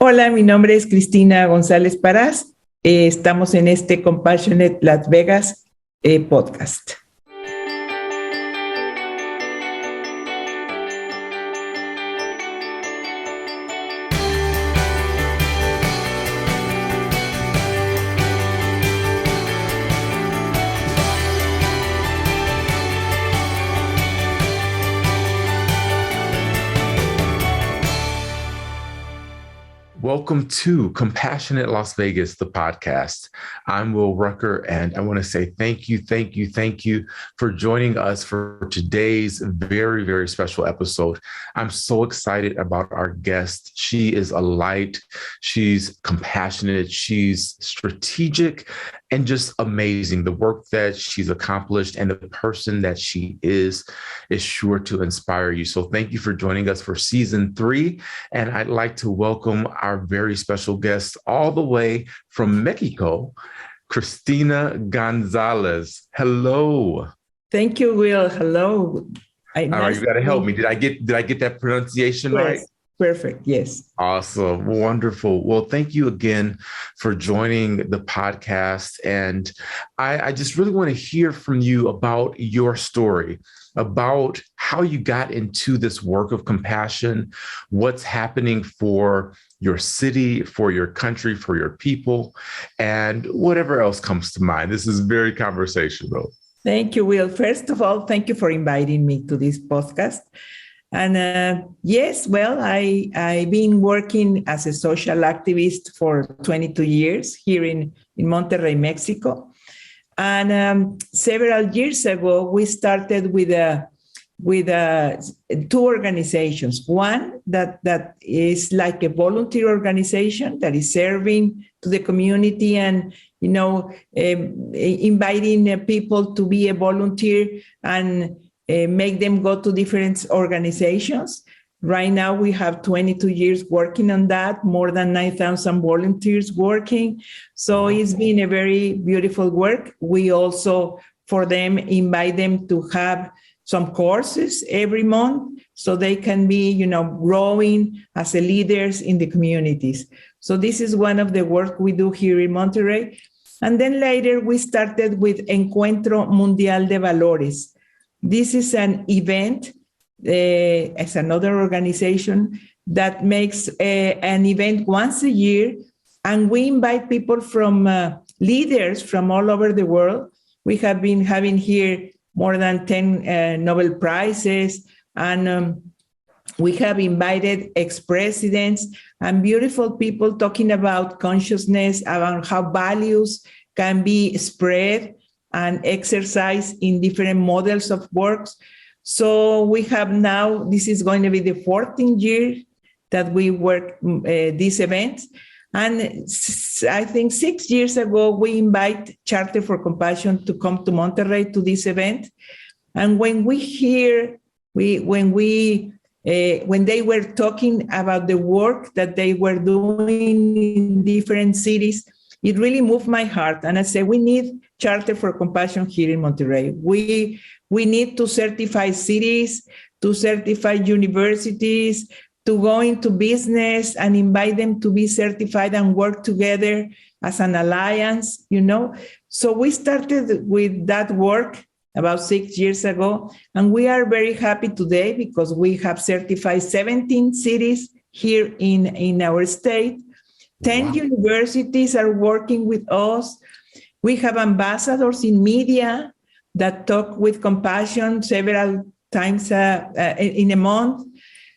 Hola, mi nombre es Cristina González Parás. Estamos en este Compassionate Las Vegas podcast. Welcome to Compassionate Las Vegas, the podcast. I'm Will Rucker, and I want to say thank you for joining us for today's very, very special episode. I'm so excited about our guest. She is a light. She's compassionate. She's strategic and just amazing. The work that she's accomplished and the person that she is sure to inspire you. So thank you for joining us for season 3. And I'd like to welcome our very special guest all the way from Mexico, Cristina Gonzalez. Hello. Thank you, Will. Hello. All right, you got to help me. Did I get that pronunciation right? Perfect. Yes. Awesome. Wonderful. Well, thank you again for joining the podcast. And I just really want to hear from you about your story, about how you got into this work of compassion, what's happening for your city, for your country, for your people, and whatever else comes to mind. This is very conversational. Thank you, Will. First of all, thank you for inviting me to this podcast. And yes, well, I've been working as a social activist for 22 years here in Monterrey, Mexico. And several years ago, we started with two organizations. One that is like a volunteer organization that is serving to the community and, inviting people to be a volunteer and make them go to different organizations. Right now, we have 22 years working on that, more than 9,000 volunteers working. So it's been a very beautiful work. We also, for them, invite them to have some courses every month so they can be, growing as leaders in the communities. So this is one of the work we do here in Monterrey. And then later, we started with Encuentro Mundial de Valores. This is an event, as another organization that makes an event once a year, and we invite people from leaders from all over the world. We have been having here more than 10 Nobel Prizes, and we have invited ex-presidents and beautiful people talking about consciousness, about how values can be spread and exercise in different models of works. So we have now, this is going to be the 14th year that we work these events. And I think 6 years ago, we invite Charter for Compassion to come to Monterrey to this event. And when we hear, when they were talking about the work that they were doing in different cities, it really moved my heart. And I said, we need Charter for Compassion here in Monterrey. We need to certify cities, to certify universities, to go into business and invite them to be certified and work together as an alliance, So we started with that work about 6 years ago. And we are very happy today because we have certified 17 cities here in our state. 10 universities are working with us. We have ambassadors in media that talk with compassion several times in a month.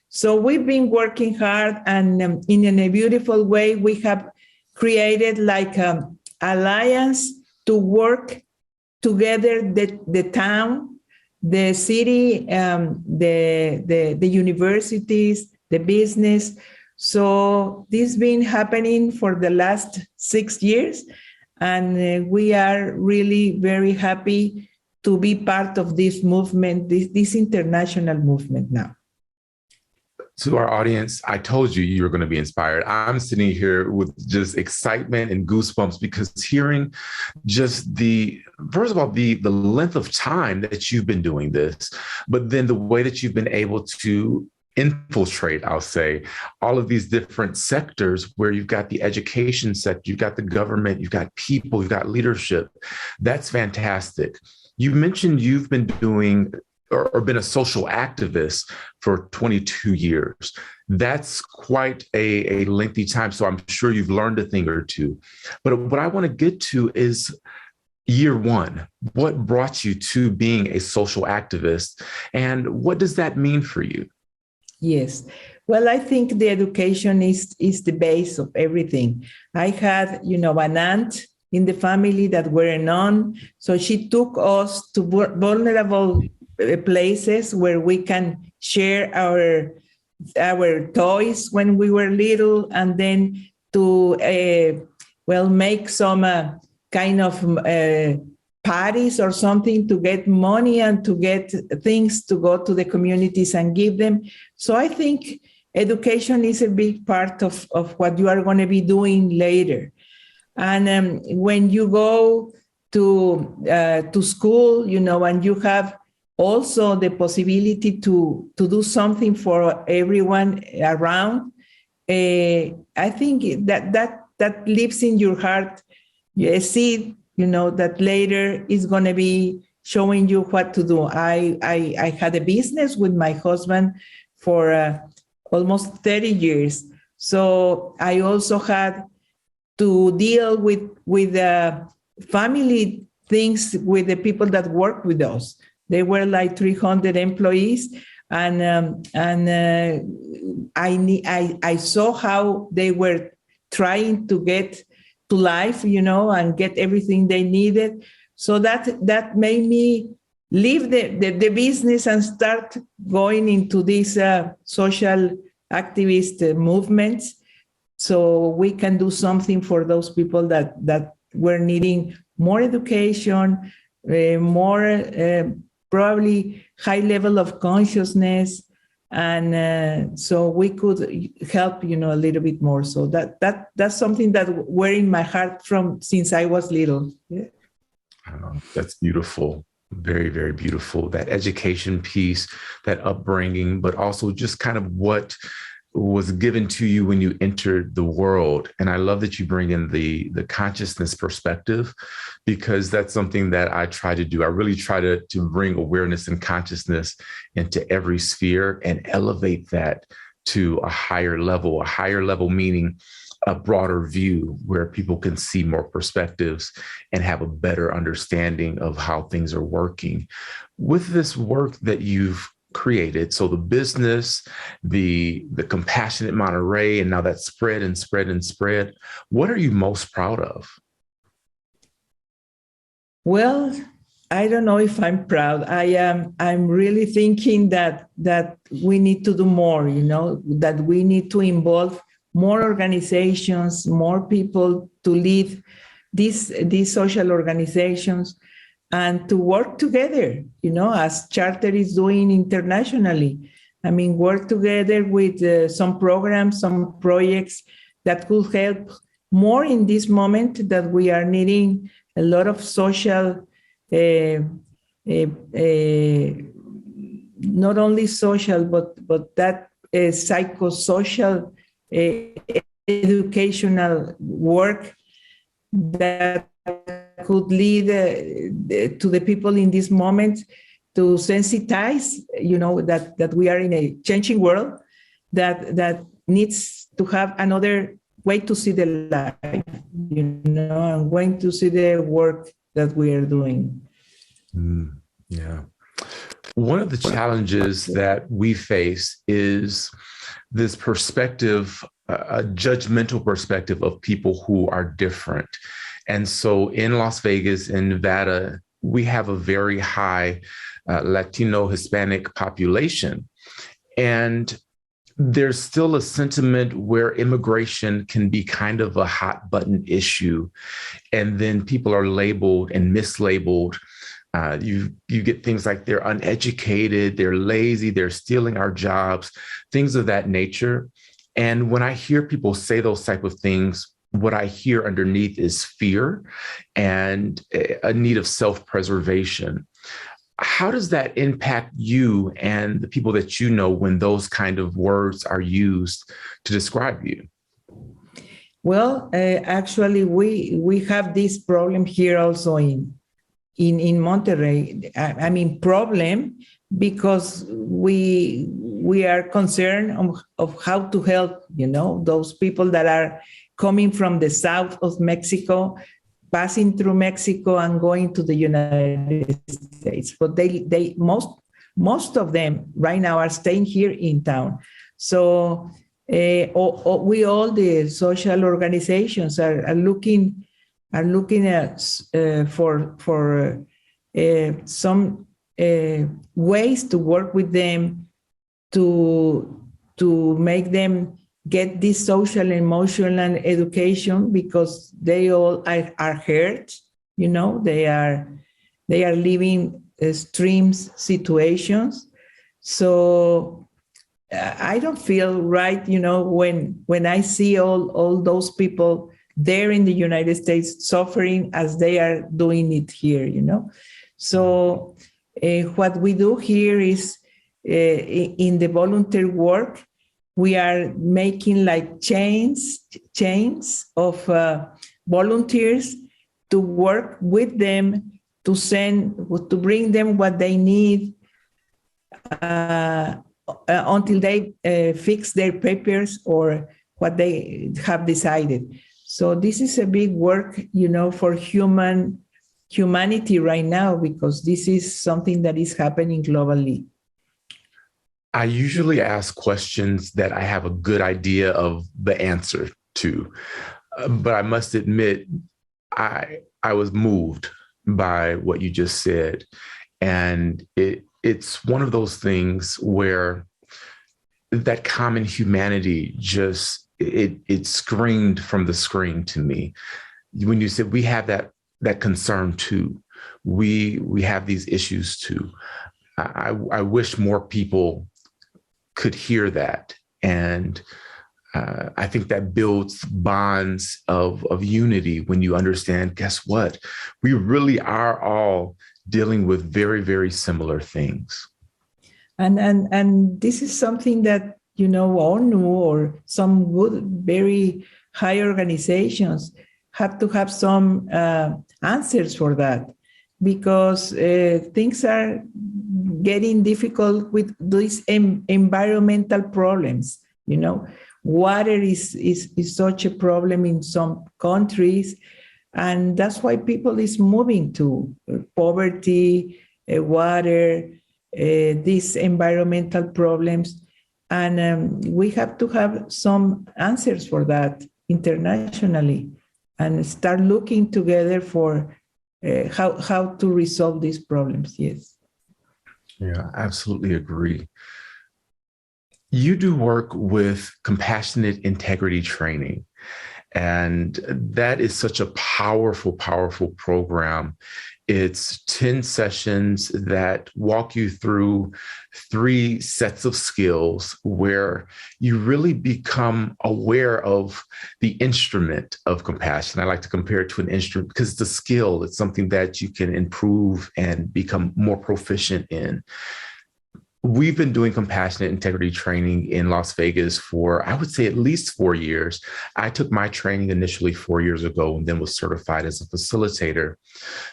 So we've been working hard, and in a beautiful way, we have created like an alliance to work together, the town, the city, the universities, the business. So this has been happening for the last 6 years, and we are really very happy to be part of this movement, this international movement now. To our audience, I told you were going to be inspired. I'm sitting here with just excitement and goosebumps because hearing just first of all, the length of time that you've been doing this, but then the way that you've been able to infiltrate, I'll say, all of these different sectors where you've got the education sector, you've got the government, you've got people, you've got leadership. That's fantastic. You mentioned you've been doing or been a social activist for 22 years. That's quite a lengthy time. So I'm sure you've learned a thing or two. But what I want to get to is year one. What brought you to being a social activist? And what does that mean for you? Yes. Well, I think the education is the base of everything. I had, an aunt in the family that were a nun. So she took us to vulnerable places where we can share our toys when we were little, and then to make some kind of parties or something to get money and to get things to go to the communities and give them. So I think education is a big part of what you are going to be doing later. And when you go to school, and you have also the possibility to do something for everyone around, I think that lives in your heart. You see, that later is going to be showing you what to do. I had a business with my husband for almost 30 years. So I also had to deal with family things with the people that work with us. They were like 300 employees, and I saw how they were trying to get to life, and get everything they needed. So that made me leave the business and start going into these social activist movements, so we can do something for those people that were needing more education, more probably high level of consciousness, and so we could help, a little bit more. So that's something that were in my heart from since I was little. Yeah. That's beautiful. Very, very beautiful. That education piece, that upbringing, but also just kind of what was given to you when you entered the world. And I love that you bring in the consciousness perspective, because that's something that I try to do. I really try to bring awareness and consciousness into every sphere and elevate that to a higher level meaning a broader view where people can see more perspectives and have a better understanding of how things are working. With this work that you've created, so the business, the Compassionate Monterrey, and now that spread and spread and spread, what are you most proud of? Well, I don't know if I'm proud. I'm really thinking that we need to do more, that we need to involve more organizations, more people to lead these social organizations, and to work together, as Charter is doing internationally. I mean, work together with some programs, some projects that could help more in this moment that we are needing a lot of social, not only social, but that psychosocial educational work that could lead to the people in this moment to sensitize, that we are in a changing world that needs to have another way to see the life, and going to see the work that we are doing. Yeah. One of the challenges that we face is this perspective, a judgmental perspective of people who are different. And so in Las Vegas, in Nevada, we have a very high Latino Hispanic population. And there's still a sentiment where immigration can be kind of a hot button issue. And then people are labeled and mislabeled. You get things like they're uneducated, they're lazy, they're stealing our jobs, things of that nature. And when I hear people say those type of things, what I hear underneath is fear and a need of self-preservation. How does that impact you and the people that you know when those kind of words are used to describe you? Well, actually, we have this problem here also in Monterrey. I mean, problem because we are concerned of how to help, those people that are coming from the south of Mexico, passing through Mexico and going to the United States. But they most of them right now are staying here in town. So all the social organizations are looking at for some ways to work with them to make them get this social, emotional, and education, because they all are hurt. They are living extreme situations. So I don't feel right, when I see all those people there in the United States suffering as they are doing it here, So what we do here is in the volunteer work, we are making like chains of volunteers to work with them, to bring them what they need until they fix their papers or what they have decided. So this is a big work, for humanity right now, because this is something that is happening globally. I usually ask questions that I have a good idea of the answer to, but I must admit, I was moved by what you just said. And it's one of those things where that common humanity just, it screamed from the screen to me. When you said we have that concern too, we have these issues too. I wish more people could hear that. And I think that builds bonds of unity when you understand, guess what? We really are all dealing with very, very similar things. And this is something that, ONU or some good, very high organizations have to have some answers for that, because things are getting difficult with these environmental problems. Water is such a problem in some countries, and that's why people is moving to poverty, water, these environmental problems, and we have to have some answers for that internationally, and start looking together for how to resolve these problems. Yes. Yeah, I absolutely agree. You do work with compassionate integrity training, and that is such a powerful, powerful program. It's 10 sessions that walk you through 3 sets of skills where you really become aware of the instrument of compassion. I like to compare it to an instrument because it's a skill. It's something that you can improve and become more proficient in. We've been doing compassionate integrity training in Las Vegas for, I would say, at least 4 years. I took my training initially 4 years ago and then was certified as a facilitator.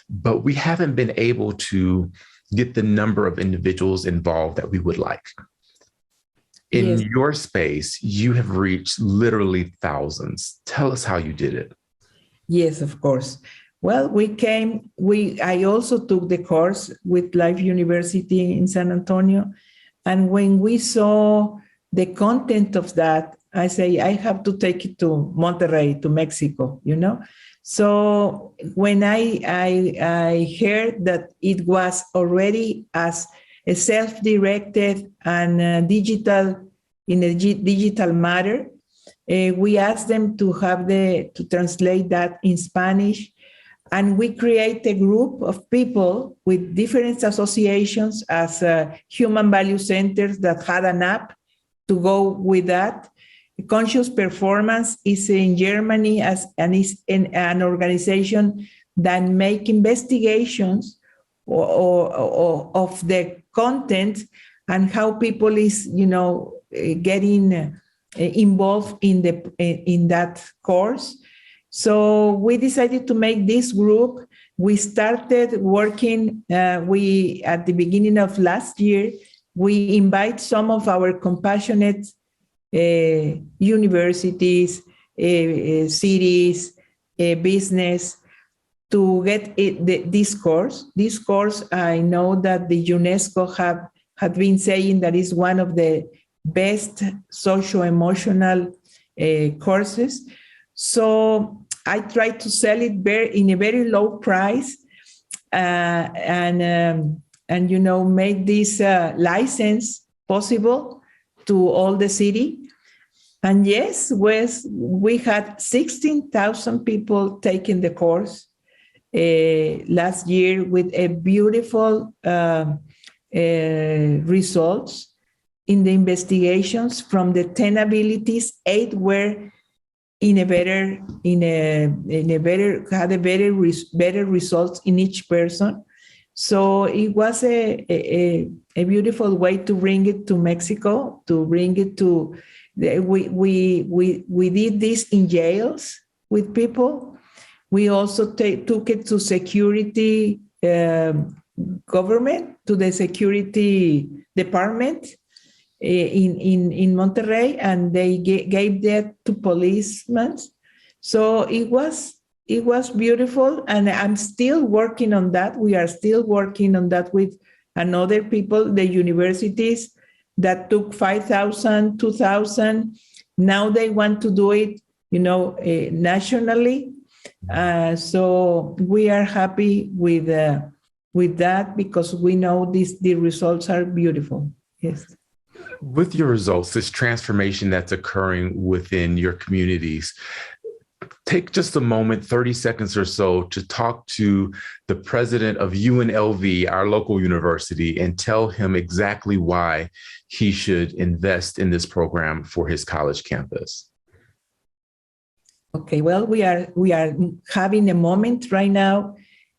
But we haven't been able to get the number of individuals involved that we would like. In your space, you have reached literally thousands. Tell us how you did it. Yes, of course. Well, I also took the course with Life University in San Antonio. And when we saw the content of that, I say, I have to take it to Monterrey, to Mexico, So when I heard that it was already as a self-directed and digital, in a digital matter, we asked them to translate that in Spanish. And we create a group of people with different associations as human value centers that had an app to go with that. Conscious Performance is in Germany and is an organization that make investigations of the content and how people is, getting involved in that course. So we decided to make this group. We started working, at the beginning of last year, we invite some of our compassionate universities, cities, business to get this course. This course, I know that the UNESCO have been saying that is one of the best socio-emotional courses. So I try to sell it in a very low price, and make this license possible to all the city. And yes, we had 16,000 people taking the course last year with a beautiful results in the investigations. From the 10 abilities, 8 were better results in each person. So it was a beautiful way to bring it to Mexico, to bring it to. We did this in jails with people. We also took it to security government, to the security department in Monterrey, and they gave that to policemen. So it was beautiful, and I'm still working on that. We are still working on that with another people, the universities that took 5,000, 2,000. Now they want to do it, nationally. So we are happy with that because we know the results are beautiful. Yes. With your results, this transformation that's occurring within your communities, take just a moment, 30 seconds or so, to talk to the president of UnLV, our local university, and tell him exactly why he should invest in this program for his college campus. Okay, well, we are having a moment right now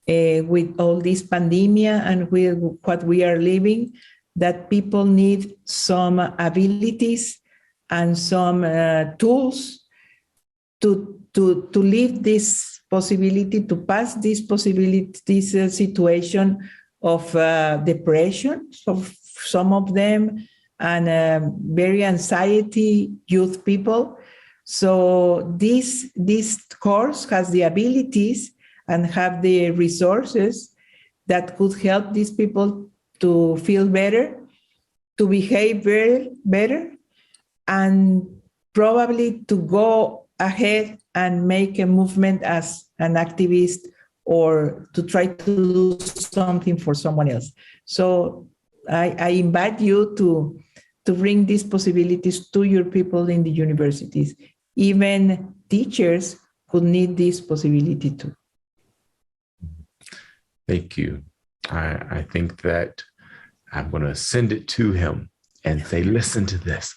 with all this pandemic and with what we are living, that people need some abilities and some tools to live this possibility, to pass this possibility, this situation of depression of some of them, and very anxiety youth people. So this course has the abilities and have the resources that could help these people to feel better, to behave better, and probably to go ahead and make a movement as an activist or to try to do something for someone else. So I invite you to bring these possibilities to your people in the universities. Even teachers could need this possibility too. Thank you. I think that I'm going to send it to him and say, listen to this.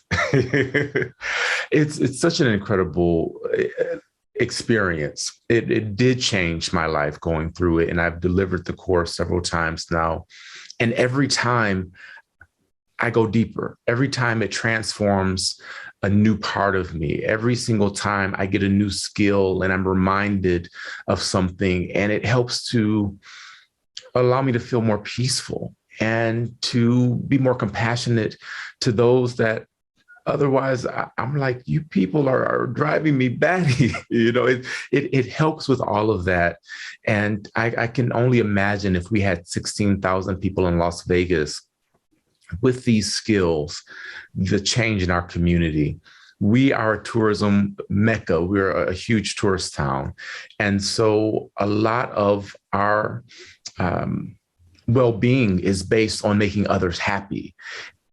It's such an incredible experience. It did change my life going through it. And I've delivered the course several times now. And every time I go deeper, every time it transforms a new part of me. Every single time I get a new skill and I'm reminded of something, and it helps to allow me to feel more peaceful and to be more compassionate to those that otherwise I'm like, you people are driving me batty. It helps with all of that. And I can only imagine if we had 16,000 people in Las Vegas with these skills, the change in our community. We are a tourism mecca. We're a huge tourist town. And so a lot of our well-being is based on making others happy.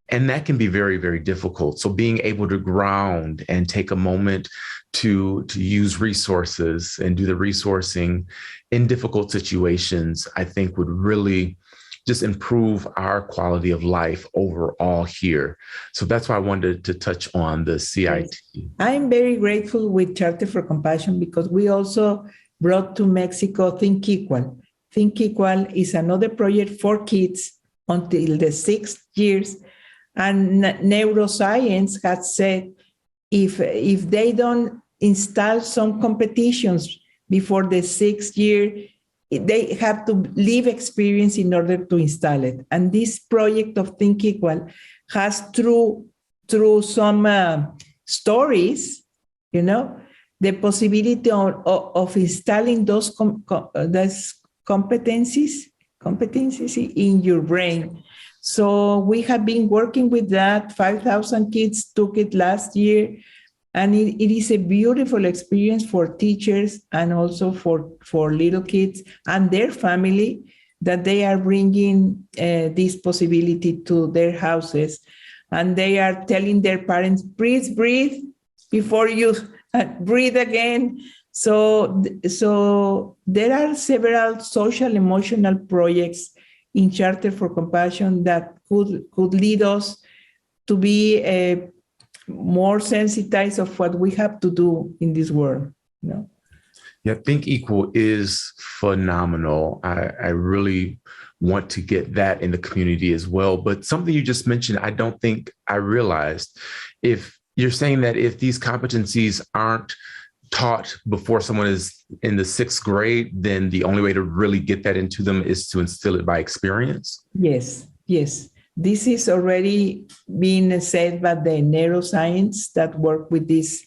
And that can be very, very difficult. So being able to ground and take a moment to use resources and do the resourcing in difficult situations, I think would really just improve our quality of life overall here. So that's why I wanted to touch on the CIT. I'm very grateful with Charter for Compassion because we also brought to Mexico Think Equal. Think Equal is another project for kids until the 6th years. And neuroscience has said if they don't install some competitions before the 6th year, they have to live experience in order to install it. And this project of Think Equal has through some stories, the possibility of installing those competencies in your brain. So we have been working with that. 5,000 kids took it last year. And it is a beautiful experience for teachers and also for little kids and their family, that they are bringing this possibility to their houses. And they are telling their parents, please breathe before you breathe again. So there are several social emotional projects in Charter for Compassion that could lead us to be more sensitized of what we have to do in this world. Yeah, Think Equal is phenomenal. I really want to get that in the community as well. But something you just mentioned, I don't think I realized. If you're saying that if these competencies aren't taught before someone is in the 6th grade, then the only way to really get that into them is to instill it by experience? Yes. This is already being said by the neuroscience that work with this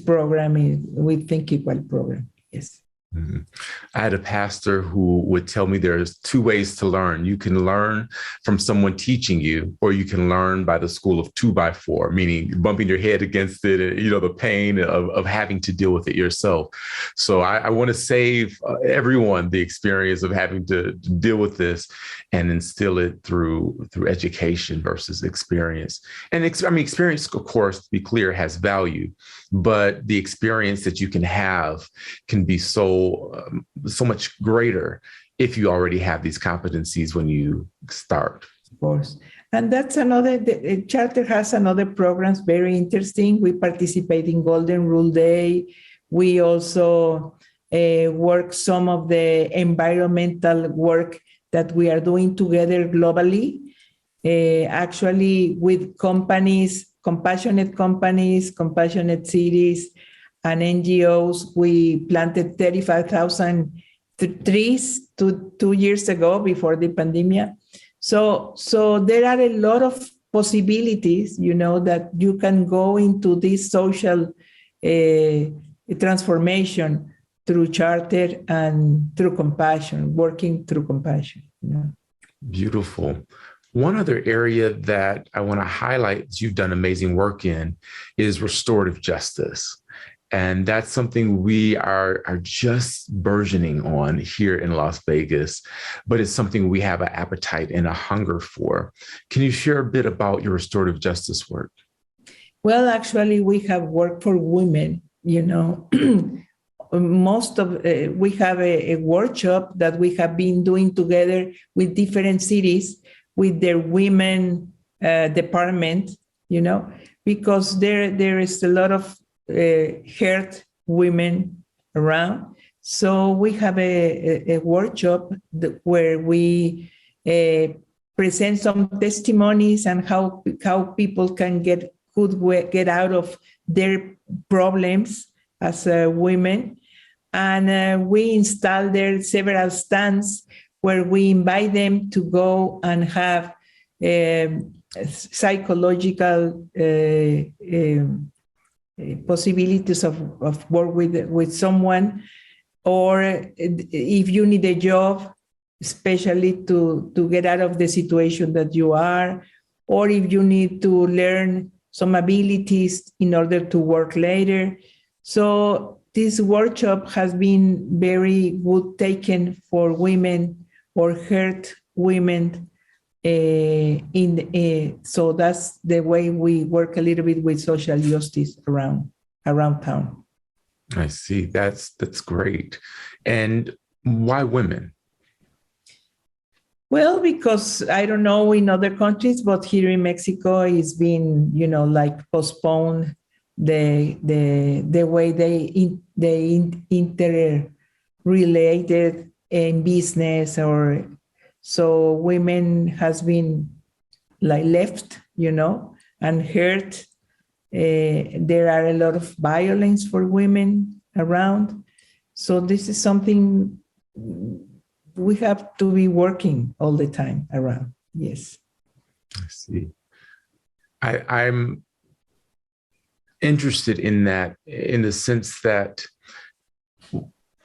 program, with Think Equal program. Yes. Mm-hmm. I had a pastor who would tell me there's 2 ways to learn. You can learn from someone teaching you, or you can learn by the school of 2x4, meaning bumping your head against it, the pain of having to deal with it yourself. So I want to save everyone the experience of having to deal with this and instill it through education versus experience. And experience, of course, to be clear, has value, but the experience that you can have can be so much greater if you already have these competencies when you start. Of course. And that's the Charter has another programs, very interesting. We participate in Golden Rule Day. We also work some of the environmental work that we are doing together globally, actually with companies, compassionate cities, and NGOs. We planted 35,000 trees 2 years ago before the pandemic. So there are a lot of possibilities, that you can go into this social transformation through Charter and through compassion, working through compassion. Beautiful. One other area that I want to highlight that you've done amazing work in is restorative justice. And that's something we are just burgeoning on here in Las Vegas, but it's something we have an appetite and a hunger for. Can you share a bit about your restorative justice work? Well, actually, we have worked for women, we have a workshop that we have been doing together with different cities, with their women department, because there is a lot of hurt women around. So we have a workshop where we present some testimonies and how people can get out of their problems as women. And we install there several stands where we invite them to go and have psychological possibilities of work with someone, or if you need a job, especially to get out of the situation that you are, or if you need to learn some abilities in order to work later. So this workshop has been very good taken for women or hurt women. So that's the way we work a little bit with social justice around town. I see. That's great. And why women? Well, because I don't know in other countries, but here in Mexico, it's been, postponed the way they interrelated in business, or so women has been like left, and hurt. There are a lot of violence for women around. So this is something we have to be working all the time around. Yes. I see. I'm interested in that, in the sense that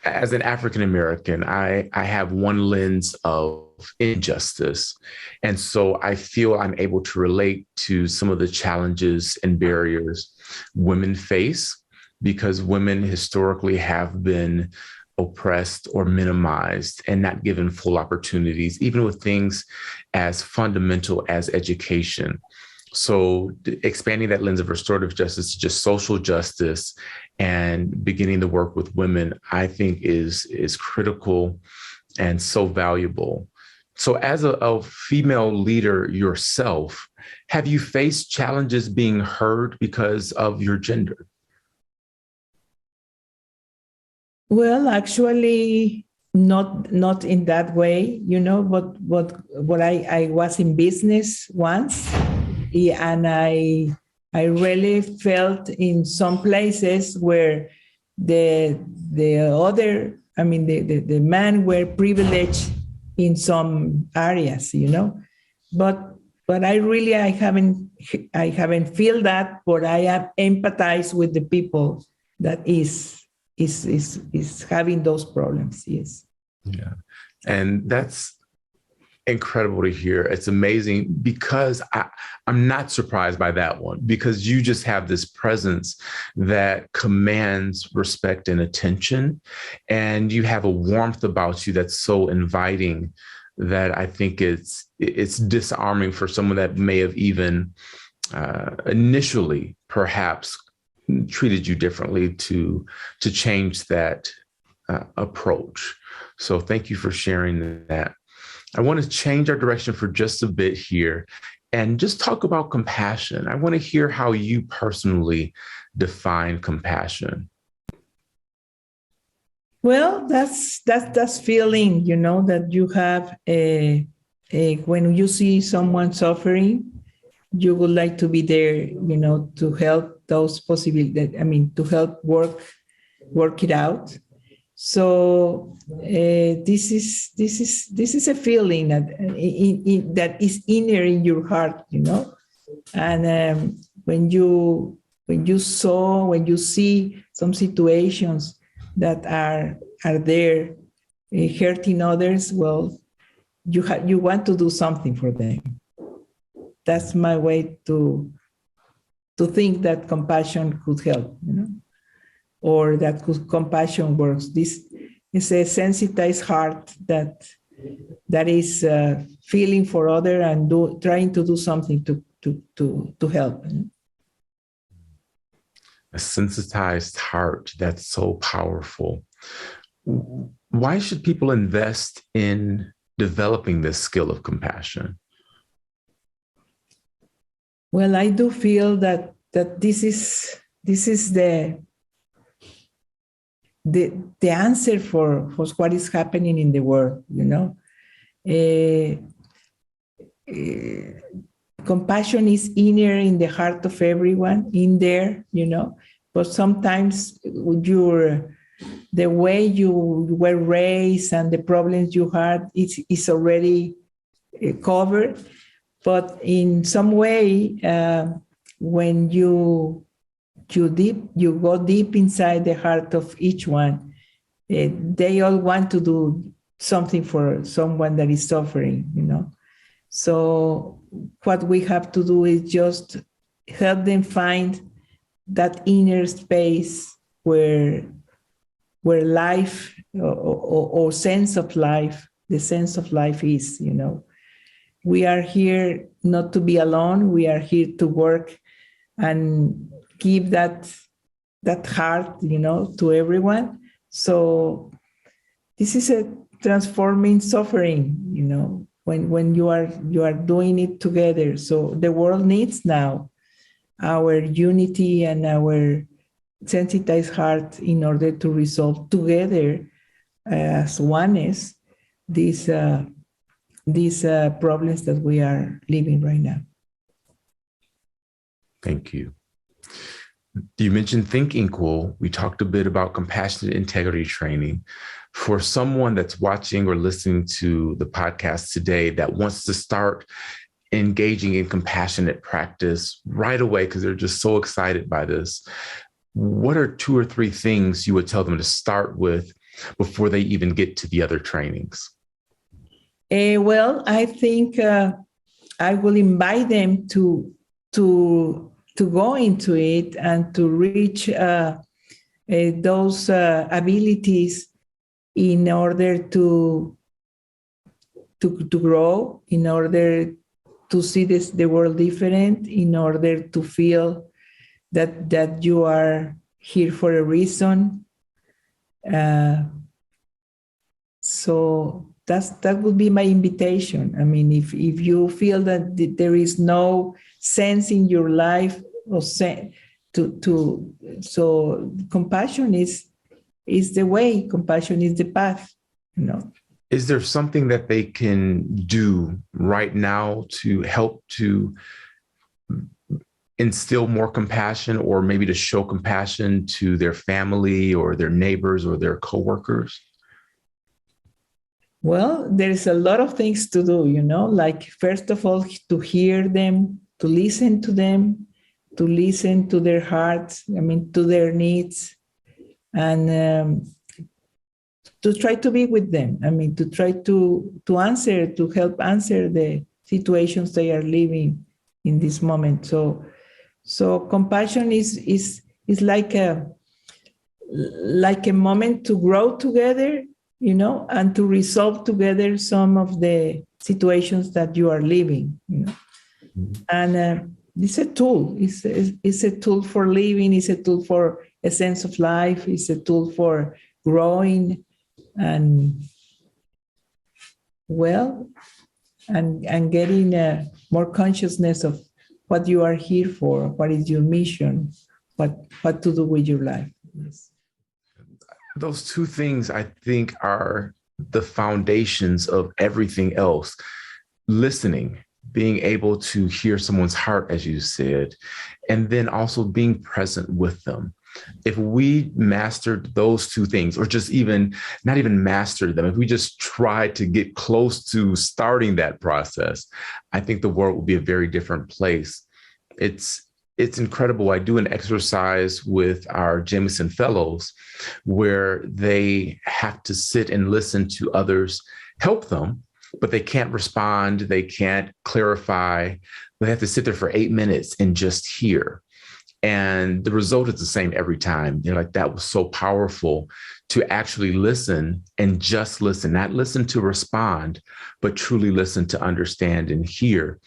as an African American, I have one lens of injustice. And so I feel I'm able to relate to some of the challenges and barriers women face, because women historically have been oppressed or minimized and not given full opportunities, even with things as fundamental as education. So expanding that lens of restorative justice to just social justice and beginning the work with women, I think is critical and so valuable. So as a female leader yourself, have you faced challenges being heard because of your gender? Well, actually, not in that way, but I was in business once, and I really felt in some places where the men were privileged in some areas, but I haven't feel that, but I have empathized with the people that is having those problems. Yes. Yeah. And that's incredible to hear. It's amazing, because I'm not surprised by that one, because you just have this presence that commands respect and attention. And you have a warmth about you that's so inviting that I think it's disarming for someone that may have even initially perhaps treated you differently to change that approach. So thank you for sharing that. I want to change our direction for just a bit here and just talk about compassion. I want to hear how you personally define compassion. Well, that's feeling, that you have when you see someone suffering, you would like to be there, to help those possibilities. To help work it out. So this is a feeling that is inner in your heart, And when you see some situations that are there hurting others, well, you want to do something for them. That's my way to think that compassion could help, or that compassion works. This is a sensitized heart that is feeling for other and trying to do something to help. A sensitized heart, that's so powerful. Why should people invest in developing this skill of compassion? Well, I do feel that this is the answer for what is happening in the world, compassion is inner in the heart of everyone, in there, but sometimes the way you were raised and the problems you had is already covered. But in some way, when you go deep inside the heart of each one, they all want to do something for someone that is suffering, So what we have to do is just help them find that inner space where life or sense of life, the sense of life is, We are here not to be alone. We are here to work and give that heart, to everyone. So this is a transforming suffering, when you are doing it together. So the world needs now our unity and our sensitized heart in order to resolve together as oneness these problems that we are living right now. Thank you. You mentioned Think Equal. We talked a bit about compassionate integrity training. For someone that's watching or listening to the podcast today that wants to start engaging in compassionate practice right away because they're just so excited by this, what are 2 or 3 things you would tell them to start with before they even get to the other trainings? Well, I think I will invite them to go into it and to reach those abilities in order to grow, in order to see the world different, in order to feel that you are here for a reason. So that would be my invitation. I mean, if you feel that there is no sense in your life, or so compassion is the way. Compassion is the path. Is there something that they can do right now to help to instill more compassion, or maybe to show compassion to their family or their neighbors or their coworkers? Well, there's a lot of things to do, like, first of all, to hear them, to listen to them, to listen to their hearts, to their needs, and to try to be with them. To try to help answer the situations they are living in this moment. So compassion is like a moment to grow together, and to resolve together some of the situations that you are living, And it's a tool. It's a tool for living. It's a tool for a sense of life. It's a tool for growing, and getting more consciousness of what you are here for, what is your mission, what to do with your life. Yes. Those 2 things, I think, are the foundations of everything else. Listening, being able to hear someone's heart, as you said, and then also being present with them. If we mastered those 2 things, or just not even mastered them, if we just tried to get close to starting that process, I think the world would be a very different place. It's incredible. I do an exercise with our Jameson Fellows where they have to sit and listen to others help them, but they can't respond. They can't clarify. They have to sit there for 8 minutes and just hear. And the result is the same every time. They're like, that was so powerful to actually listen and just listen, not listen to respond, but truly listen to understand and hear.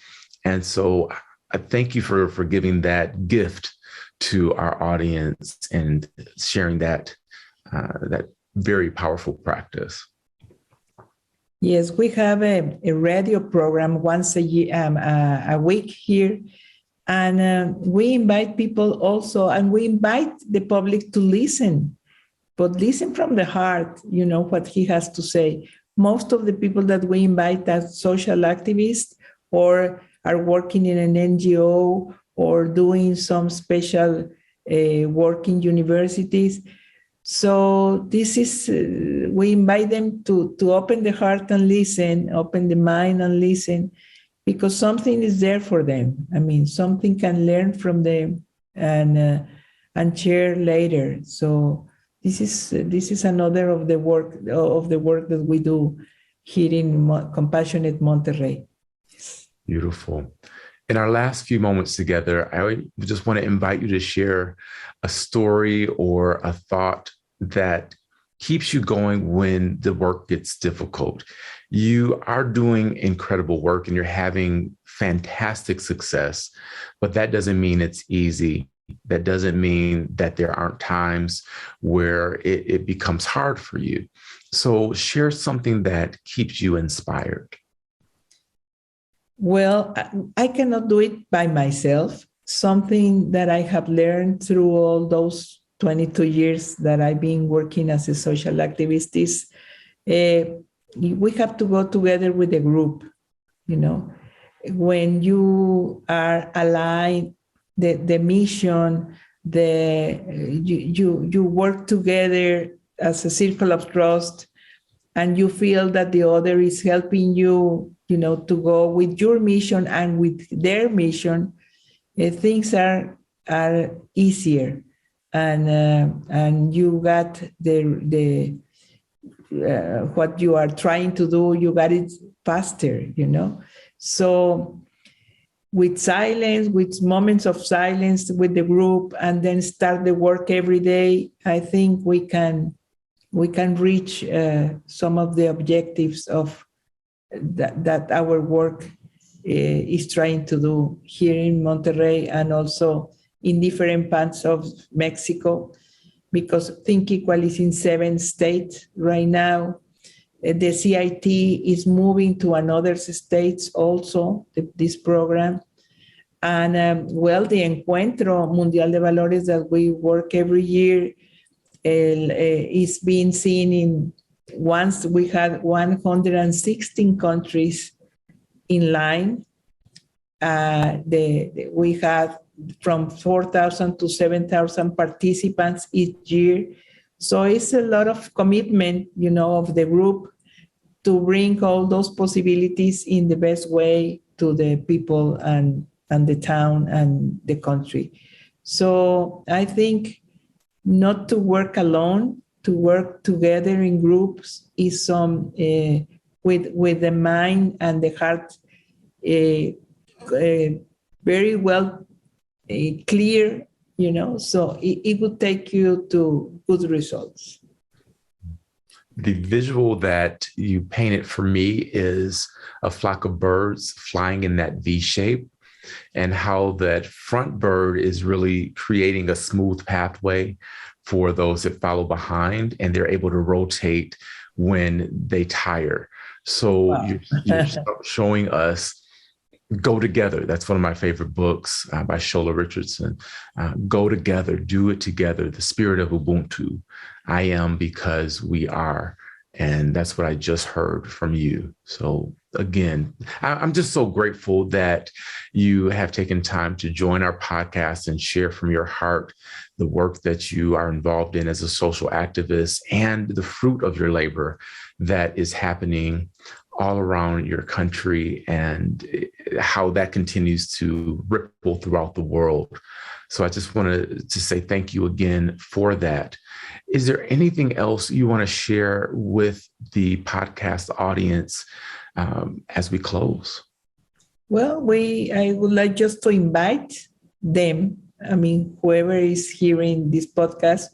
And so I thank you for giving that gift to our audience and sharing that very powerful practice. Yes, we have a radio program once a week here, and we invite people also, and we invite the public to listen, but listen from the heart, what he has to say. Most of the people that we invite are social activists, or are working in an NGO, or doing some special work in universities. So this is, we invite them to open the heart and listen, open the mind and listen, because something is there for them. Something can learn from them and share later. So this is another of the work that we do here in Compassionate Monterrey. Beautiful. In our last few moments together, I just want to invite you to share a story or a thought that keeps you going when the work gets difficult. You are doing incredible work and you're having fantastic success, but that doesn't mean it's easy. That doesn't mean that there aren't times where it becomes hard for you. So share something that keeps you inspired. Well, I cannot do it by myself. Something that I have learned through all those 22 years that I've been working as a social activist is we have to go together with the group, you know. When you are aligned, the mission, you work together as a circle of trust, and you feel that the other is helping you, you know, to go with your mission and with their mission, things are easier, and you got the what you are trying to do, you got it faster, you know. So with silence, with moments of silence with the group, and then start the work every day, I think we can reach some of the objectives of that our work is trying to do here in Monterrey and also in different parts of Mexico, because Think Equal is in 7 states right now. The CIT is moving to another states also, this program. And well, the Encuentro Mundial de Valores that we work every year is being seen in, once we had 116 countries in line. We had from 4,000 to 7,000 participants each year. So it's a lot of commitment, you know, of the group to bring all those possibilities in the best way to the people and the town and the country. So I think not to work alone, to work together in groups is some with the mind and the heart very well clear, you know, so it would take you to good results. The visual that you painted for me is a flock of birds flying in that V shape, and how that front bird is really creating a smooth pathway for those that follow behind, and they're able to rotate when they tire. So wow. you're showing us Go Together. That's one of my favorite books by Shola Richardson. Go together, do it together. The spirit of Ubuntu. I am because we are. And that's what I just heard from you. So again, I'm just so grateful that you have taken time to join our podcast and share from your heart the work that you are involved in as a social activist and the fruit of your labor that is happening all around your country and how that continues to ripple throughout the world. So I just wanted to say thank you again for that. Is there anything else you want to share with the podcast audience as we close? Well, I would like just to invite them, I mean, whoever is hearing this podcast,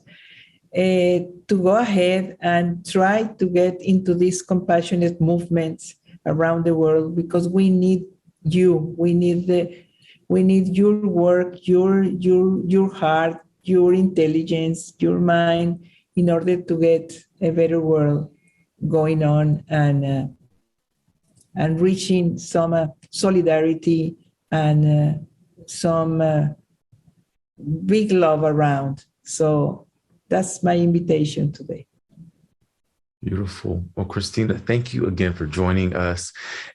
to go ahead and try to get into these compassionate movements around the world, because we need you. We need your work, your heart, your intelligence, your mind, in order to get a better world going on and reaching some solidarity and some big love around. So that's my invitation today. Beautiful. Well, Cristina, thank you again for joining us.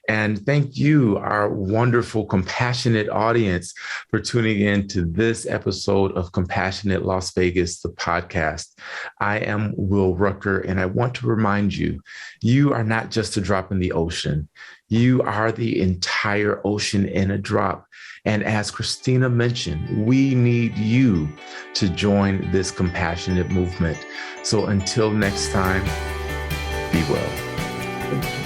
And thank you, our wonderful, compassionate audience, for tuning in to this episode of Compassionate Las Vegas, the podcast. I am Will Rucker, and I want to remind you, you are not just a drop in the ocean. You are the entire ocean in a drop. And as Cristina mentioned, we need you to join this compassionate movement. So until next time, be well.